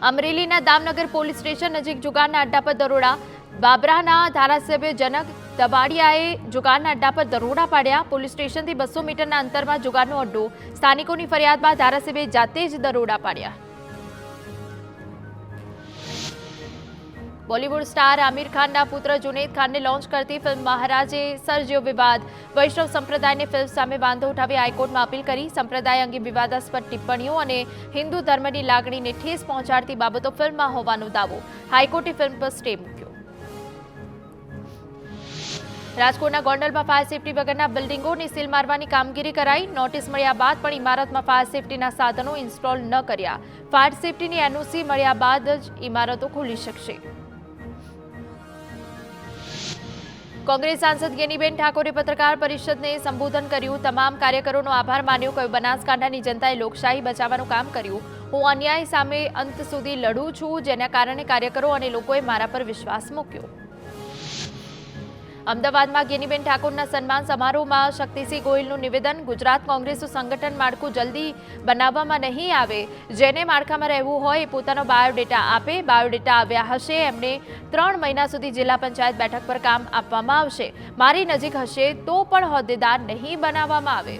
અમરેલીના Damnagar police station નજીક જુગારના અડ્ડા પર દરોડા. બાબરાના ધારાસભ્ય જનક દબાડિયાએ જુગારના અડ્ડા પર દરોડા પાડ્યા. પોલીસ સ્ટેશનથી 200 મીટરના અંતરમાં જુગારનો અડ્ડો. સ્થાનિકોની ફરિયાદ બાદ ધારાસભ્યએ જાતે જ દરોડા પાડ્યા. બોલીવુડ સ્ટાર આમિર ખાનના પુત્ર જુનૈદ ખાનને લોન્ચ કરતી ફિલ્મ મહારાજે સર્જ્યો વિવાદ. વૈષ્ણવ સંપ્રદાયને ફિલ્મ સામે વાંધો ઉઠાવી હાઈકોર્ટમાં અપીલ કરી. સંપ્રદાય અંગે વિવાદાસ્પદ ટિપ્પણીઓ અને હિન્દુ ધર્મની લાગણીને ઠેસ પહોંચાડતી બાબતો ફિલ્મમાં હોવાનો દાવો. હાઈકોર્ટે ફિલ્મ પર સ્ટે મૂક્યો. રાજકોટના ગોંડલમાં ફાયર સેફટી વગરના બિલ્ડિંગોને સીલ મારવાની કામગીરી કરાઈ. નોટિસ મળ્યા બાદ પણ ઇમારતમાં ફાયર સેફટીના સાધનો ઇન્સ્ટોલ ન કર્યા. ફાયર સેફટીની એનઓસી મળ્યા બાદ જ ઇમારતો ખુલી શકશે. કોંગ્રેસ સાંસદ ગેનીબેન ઠાકોરે પત્રકાર પરિષદને સંબોધન કર્યું. તમામ કાર્યકરોનો આભાર માન્યો. કહ્યું, બનાસકાંઠાની જનતાએ લોકશાહી બચાવવાનું કામ કર્યું. હું અન્યાય સામે અંત સુધી લડું છું, જેના કારણે કાર્યકરો અને લોકોએ મારા પર વિશ્વાસ મૂક્યો. અમદાવાદમાં ગેનીબેન ઠાકોરના સન્માન સમારોહમાં શક્તિસિંહ ગોહિલનું નિવેદન. ગુજરાત કોંગ્રેસનું સંગઠન માળખું જલ્દી બનાવવામાં નહીં આવે. જેને માળખામાં રહેવું હોય એ પોતાનો બાયોડેટા આપે. બાયોડેટા આવ્યા હશે એમને 3 મહિના સુધી જિલ્લા પંચાયત બેઠક પર કામ આપવામાં આવશે. મારી નજીક હશે તો પણ હોદ્દેદાર નહીં બનાવવામાં આવે.